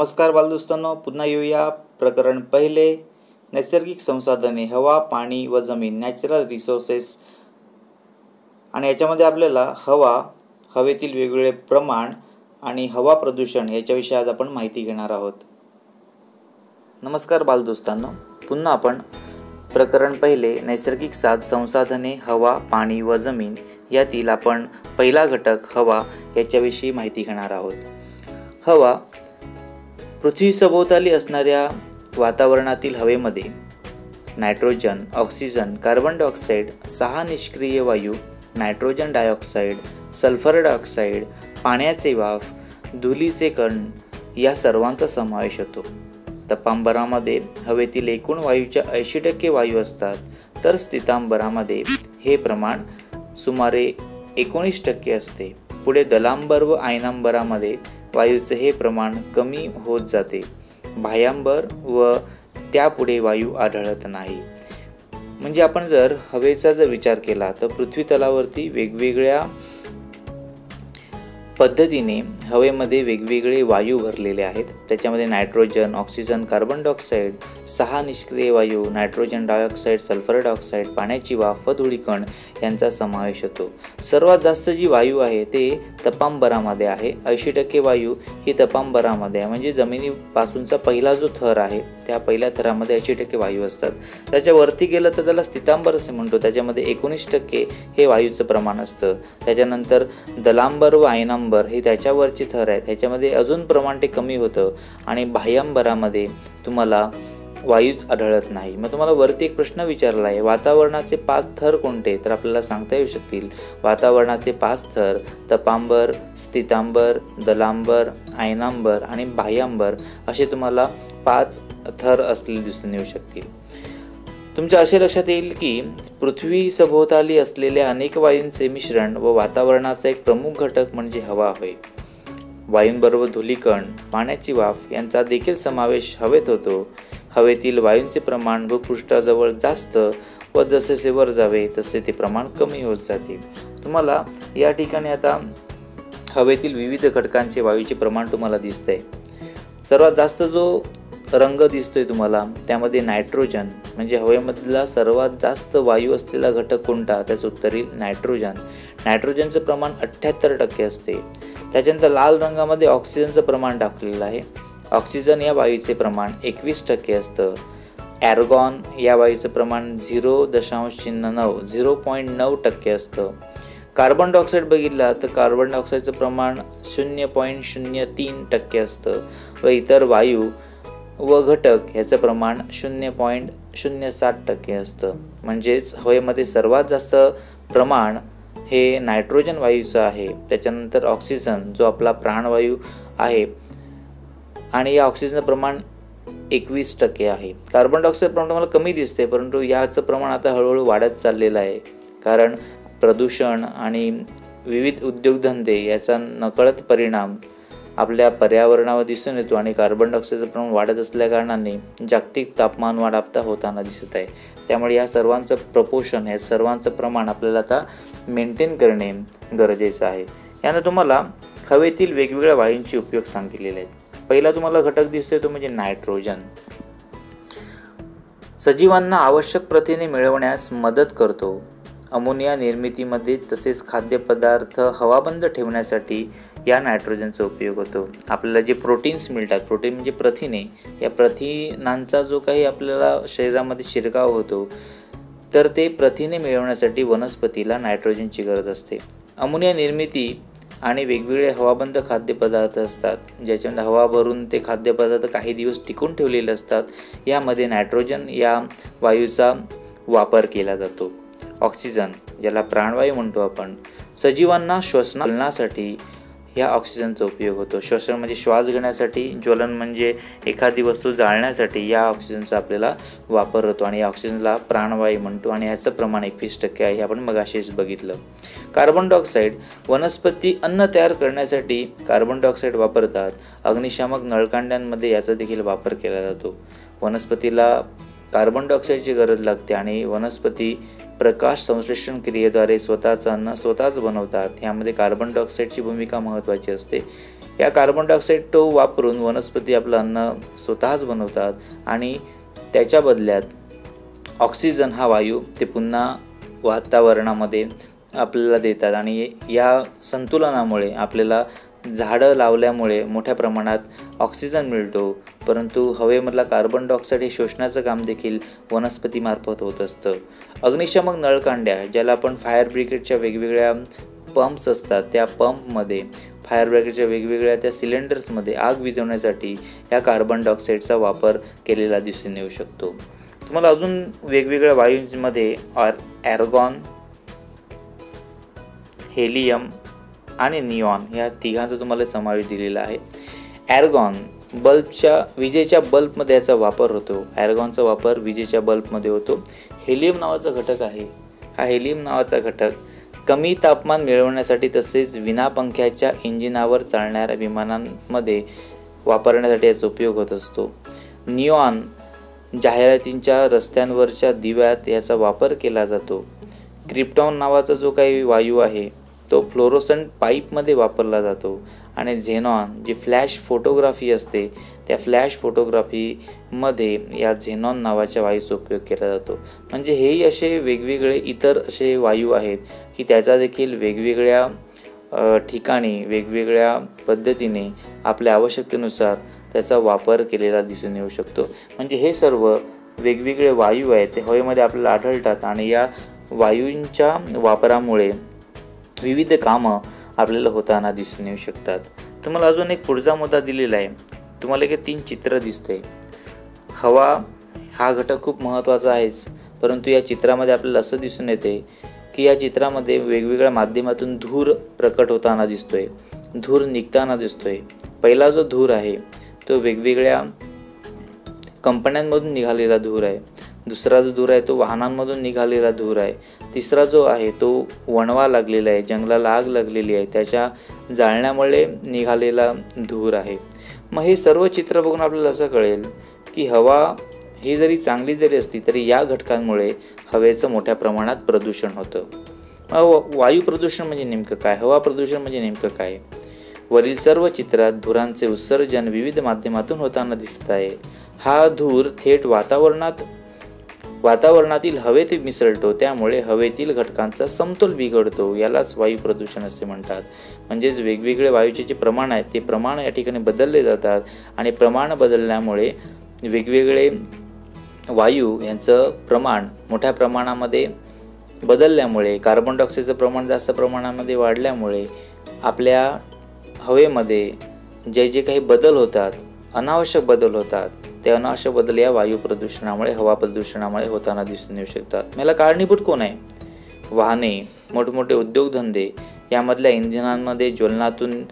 नमस्कार बालदोस्तांनो, पुन्हा येऊया प्रकरण पहिले, नैसर्गिक संसाधने हवा, पाणी व जमीन, नॅचरल रिसोर्सेस. आणि याच्यामध्ये आपल्याला हवेतील वेगवेगळे प्रमाण आणि हवा प्रदूषण याच्याविषयी आज आपण माहिती घेणार आहोत. नमस्कार बालदोस्तांनो, पुन्हा आपण प्रकरण पहिले, नैसर्गिक संसाधने हवा, पाणी व जमीन यातील आपण पहिला घटक हवा याच्याविषयी माहिती घेणार आहोत. हवा पृथ्वी सभोवताली असणाऱ्या वातावरणातील हवेमध्ये नायट्रोजन, ऑक्सिजन, कार्बन डायऑक्साईड, 6 निष्क्रिय वायू, नायट्रोजन डायऑक्साईड, सल्फर डायऑक्साईड, पाण्याचे वाफ, धुलीचे कण या सर्वांचा समावेश होतो. तपांबरामध्ये हवेतील एकूण वायूच्या 80% वायू असतात, तर स्थितांबरामध्ये हे प्रमाण सुमारे 19% असते. पुढे दलांबर व आयनांबरामध्ये वायूचे हे प्रमाण कमी होत जाते. बाह्यांबर व त्यापुढे वायू आढळत नाही. म्हणजे आपण जर हवेचा विचार केला तर पृथ्वी तलावरती वेगवेगळ्या पद्धतीने हवेमध्ये वेगवेगळे वायू भरलेले आहेत. त्याच्यामध्ये नायट्रोजन, ऑक्सिजन, कार्बन डायऑक्साईड, 6 निष्क्रिय वायू, नायट्रोजन डायऑक्साईड, सल्फर डायऑक्साईड, पाण्याची वाफ व धुळीकण यांचा समावेश होतो. सर्वात जास्त जी वायू आहे ते तपांबरामध्ये आहे. 80% वायू ही तपांबरामध्ये आहे. म्हणजे जमिनीपासूनचा पहिला जो थर आहे त्या पहिल्या थरामध्ये 80% वायू असतात. त्याच्यावरती गेलं तर त्याला स्थितांबर असे म्हणतो. त्याच्यामध्ये 19% हे वायूचं प्रमाण असतं. त्याच्यानंतर दलांबर व आयनांबर हे त्याच्यावरचे थर आहेत. ह्याच्यामध्ये अजून प्रमाण ते कमी होतं. आणि बाह्यांबरामध्ये तुम्हाला वायूच आढळत नाही. मग तुम्हाला वरती एक प्रश्न विचारला आहे, वातावरणाचे 5 थर कोणते? तर आपल्याला सांगता येऊ शकतील. वातावरणाचे 5 थर तपांबर, स्थितांबर, दलांबर, आयनांबर आणि बाह्यांबर असे तुम्हाला 5 थर असलेले दिसून येऊ शकतील. तुमच्या असे लक्षात येईल की पृथ्वी सभोवताली असलेल्या अनेक वायूंचे मिश्रण व वातावरणाचा एक प्रमुख घटक म्हणजे हवा होय. वायूंबरोबर धुलीकण, पाण्याची वाफ यांचा देखील समावेश हवेत होतो. हवेतील वायूंचे प्रमाण भूपृष्ठाजवळ जास्त व जसे वर जावे तसे ते प्रमाण कमी होत जाते. तुम्हाला या ठिकाणी आता हवेतील विविध घटकांचे वायूचे प्रमाण तुम्हाला दिसतंय. सर्वात जास्त जो रंग दिसतोय तुम्हाला त्यामध्ये नायट्रोजन म्हणजे हवेमधला सर्वात जास्त वायू असलेला घटक कोणता? त्याचं उत्तर येईल नायट्रोजन. नायट्रोजनचं प्रमाण 78% असते. त्याच्यानंतर लाल रंगामध्ये ऑक्सिजनचं प्रमाण दाखवलेलं आहे. ऑक्सिजन या वायूचे प्रमाण 21% असतं. ॲर्गॉन या वायूचं प्रमाण 0.9% असतं. कार्बन डायऑक्साईड बघितला तर कार्बन डायऑक्साईडचं प्रमाण 0.03% असतं व इतर वायू व घटक ह्याचं प्रमाण 0.07% असतं. म्हणजेच हवेमध्ये सर्वात जास्त प्रमाण हे नायट्रोजन वायूचं आहे. त्याच्यानंतर ऑक्सिजन जो आपला प्राणवायू आहे आणि या ऑक्सिजनचं प्रमाण 21% आहे. कार्बन डायऑक्साईड प्रमाण तुम्हाला कमी दिसते, परंतु याचं प्रमाण आता हळूहळू वाढत चाललेलं आहे. कारण प्रदूषण आणि विविध उद्योगधंदे याचा नकळत परिणाम आपल्या पर्यावरणावर दिसून येतो आणि कार्बन डायऑक्साईडचं प्रमाण वाढत असल्या कारणाने जागतिक तापमान वाढ आता होताना दिसत आहे. त्यामुळे या सर्वांचं प्रपोर्शन, हे सर्वांचं प्रमाण आपल्याला आता मेंटेन करणे गरजेचं आहे. यानं तुम्हाला हवेतील वेगवेगळ्या वायूंचे उपयोग सांगितलेले आहेत. पहिला तुम्हाला घटक दिसतोय तो म्हणजे नायट्रोजन. सजीवांना आवश्यक प्रथिने मिळवण्यास मदत करतो. अमोनिया निर्मितीमध्ये तसेच खाद्यपदार्थ हवाबंद ठेवण्यासाठी या नायट्रोजनचा उपयोग होतो. आपल्याला जे प्रोटीन्स मिळतात, प्रोटीन म्हणजे प्रथिने, या प्रथिनांचा जो काही आपल्याला शरीरामध्ये शिरकाव होतो तर ते प्रथिने मिळवण्यासाठी वनस्पतीला नायट्रोजनची गरज असते. अमोनिया निर्मिती आणि वेगवेगळे हवाबंद खाद्यपदार्थ असतात ज्याच्यामध्ये हवा भरून ते खाद्यपदार्थ काही दिवस टिकून ठेवलेले असतात. यामध्ये नायट्रोजन या वायूचा वापर केला जातो. ऑक्सिजन ज्याला प्राणवायू म्हणतो आपण, सजीवांना श्वसनासाठी ह्या ऑक्सिजनचा उपयोग होतो. श्वसन म्हणजे श्वास घेण्यासाठी, ज्वलन म्हणजे एखादी वस्तू जाळण्यासाठी या ऑक्सिजनचा आपल्याला वापर होतो आणि या ऑक्सिजनला प्राणवायू म्हणतो आणि ह्याचं प्रमाण 21% आहे. आपण मगाशीच बघितलं. कार्बन डायऑक्साईड, वनस्पती अन्न तयार करण्यासाठी कार्बन डायऑक्साईड वापरतात. अग्निशामक नळकांड्यांमध्ये याचा देखील वापर केला जातो. वनस्पतीला कार्बन डायऑक्साईडची गरज लागते आणि वनस्पती प्रकाश संश्लेषण क्रियेद्वारे स्वतःचं अन्न स्वतःच बनवतात. ह्यामध्ये कार्बन डायऑक्साईडची भूमिका महत्त्वाची असते. या कार्बन डायऑक्साईड तो वापरून वनस्पती आपलं अन्न स्वतःच बनवतात आणि त्याच्या बदल्यात ऑक्सिजन हा वायू ते पुन्हा वातावरणामध्ये आपल्याला देतात आणि या संतुलनामुळे आपल्याला झाडं लावल्यामुळे मोठ्या प्रमाणात ऑक्सिजन मिळतो, परंतु हवेमधला कार्बन डायऑक्साईड हे शोषण्याचं काम देखील वनस्पतीमार्फत होत असतं. अग्निशामक नळकांड्या, ज्याला आपण फायर ब्रिगेडच्या वेगवेगळ्या पंप्स असतात, त्या पंपमध्ये फायर ब्रिगेडच्या वेगवेगळ्या त्या सिलेंडर्समध्ये आग विझवण्यासाठी या कार्बन डायऑक्साईडचा वापर केलेला दिसून येऊ शकतो. तुम्हाला अजून वेगवेगळ्या वायूंमध्ये ॲर्गॉन, हेलियम आणि निऑन या तिघांचा तुम्हाला समावेश दिलेला आहे. ॲर्गॉन विजेच्या बल्बमध्ये याचा वापर होतो. ॲर्गॉनचा वापर विजेच्या बल्बमध्ये होतो. हेलियम नावाचा घटक आहे. हा हेलियम नावाचा घटक कमी तापमान मिळवण्यासाठी तसेच विनापंख्याच्या इंजिनावर चालणाऱ्या विमानांमध्ये वापरण्यासाठी याचा उपयोग होत असतो. निऑन जाहिरातींच्या रस्त्यांवरच्या दिव्यात याचा वापर केला जातो. क्रिप्टॉन नावाचा जो काही वायू आहे तो फ्लोरोसंट पाईपमध्ये वापरला जातो. आणि झेनॉन, जी फ्लॅश फोटोग्राफी असते, त्या फ्लॅश फोटोग्राफीमध्ये या झेनॉन नावाच्या वायूचा उपयोग केला जातो. म्हणजे हेही असे वेगवेगळे इतर असे वायू आहेत की त्याचा देखील वेगवेगळ्या ठिकाणी वेगवेगळ्या पद्धतीने आपल्या आवश्यकतेनुसार त्याचा वापर केलेला दिसून येऊ शकतो. म्हणजे हे सर्व वेगवेगळे वायू आहेत ते हवेमध्ये आपल्याला आढळतात आणि या वायूंच्या वापरामुळे विविध कामं आपल्याला होताना दिसून येऊ शकतात. तुम्हाला अजून एक पुढचा मुद्दा दिलेला आहे. तुम्हाला एक 3 चित्र दिसते. हवा हा घटक खूप महत्त्वाचा आहेच, परंतु या चित्रामध्ये आपल्याला असं दिसून येते की या चित्रामध्ये वेगवेगळ्या माध्यमातून धूर प्रकट होताना दिसतोय, धूर निघताना दिसतोय. पहिला जो धूर आहे तो वेगवेगळ्या कंपन्यांमधून निघालेला धूर आहे. दुसरा जो धूर आहे तो वाहनांमधून निघालेला धूर आहे. तिसरा जो आहे तो वणवा लागलेला आहे, जंगलाला आग लागलेली आहे, त्याच्या जाळण्यामुळे निघालेला धूर आहे. मग हे सर्व चित्र बघून आपल्याला असं कळेल की हवा ही जरी चांगली जरी असली तरी या घटकांमुळे हवेचं मोठ्या प्रमाणात प्रदूषण होतं. मग वायू प्रदूषण म्हणजे नेमकं काय, हवा प्रदूषण म्हणजे नेमकं काय? वरील सर्व चित्रात धुरांचे उत्सर्जन विविध माध्यमातून होताना दिसत आहे. हा धूर थेट वातावरणातील हवेत मिसळतो, त्यामुळे हवेतील घटकांचा समतोल बिघडतो. यालाच वायू प्रदूषण असे म्हणतात. म्हणजेच वेगवेगळे वायूचे जे प्रमाण आहेत ते प्रमाण या ठिकाणी बदलले जातात आणि प्रमाण बदलल्यामुळे वेगवेगळे वायू यांचं प्रमाण मोठ्या प्रमाणामध्ये बदलल्यामुळे, कार्बन डायऑक्साईडचं प्रमाण जास्त प्रमाणामध्ये वाढल्यामुळे आपल्या हवेमध्ये जे काही बदल होतात, अनावश्यक बदल होतात, ते अनावश्यक बदल या वायू प्रदूषणामुळे, हवा प्रदूषणामुळे होताना दिसून येऊ शकतात. याला कारणीभूत कोण आहे? वाहने, मोठमोठे उद्योगधंदे, यामधल्या इंधनांमध्ये ज्वलनातून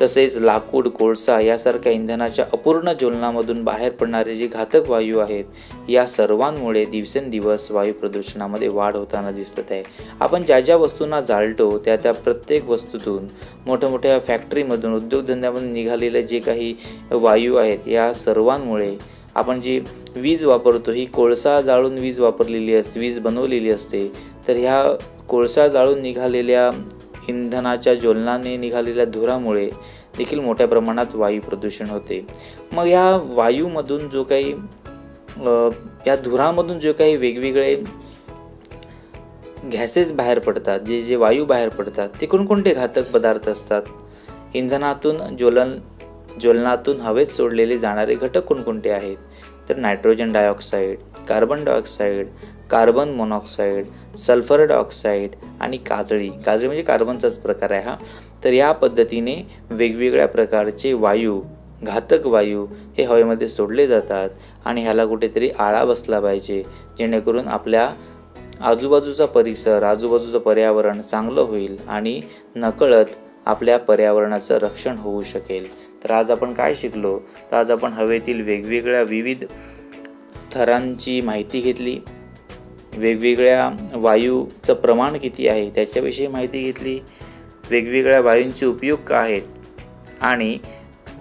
तसेच लाकूड, कोळसा यासारख्या इंधनाच्या अपूर्ण ज्वलनामधून बाहेर पडणारे जे घातक वायू आहेत, या सर्वांमुळे दिवसेंदिवस वायू प्रदूषणामध्ये वाढ होताना दिसत आहे. आपण ज्या ज्या वस्तूंना जाळतो त्या प्रत्येक वस्तूतून, मोठ्या फॅक्टरीमधून, उद्योगधंद्यामधून निघालेले जे काही वायू आहेत, या सर्वांमुळे आपण जी वीज वापरतो ही कोळसा जाळून वीज वीज बनवलेली असते. तर ह्या कोळसा जाळून निघालेल्या इंधनाच्या ज्वलनाने निघालेल्या धुरामुळे देखील मोठ्या प्रमाणात वायू प्रदूषण होते. मग या वायूमधून जो काही या धुरामधून जो काही वेगवेगळे गॅसेस बाहेर पडतात, जे वायू बाहेर पडतात, ते कोणकोणते घातक पदार्थ असतात? इंधनातून ज्वलनातून हवेत सोडलेले जाणारे घटक कोणकोणते आहेत? तर nitrogen dioxide, carbon dioxide, carbon monoxide, sulphur dioxide आणि काजळी म्हणजे कार्बनचाच प्रकार आहे हा. तर या पद्धतीने वेगवेगळ्या प्रकारचे वायू, घातक वायू हे हवेमध्ये सोडले जातात आणि ह्याला कुठेतरी आळा बसला पाहिजे, जेणेकरून आपल्या आजूबाजूचा परिसर, आजूबाजूचं पर्यावरण चांगलं होईल आणि नकळत आपल्या पर्यावरणाचं रक्षण होऊ शकेल. तर आज आपण काय शिकलो? तर आज आपण हवेतील वेगवेगळ्या विविध थरांची माहिती घेतली, वेगवेगळ्या वायूचं प्रमाण किती आहे त्याच्याविषयी माहिती घेतली, वेगवेगळ्या वायूंचे उपयोग काय आहेत आणि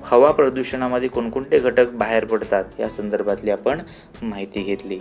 हवा प्रदूषणामध्ये कोणकोणते घटक बाहेर पडतात या संदर्भातली आपण माहिती घेतली.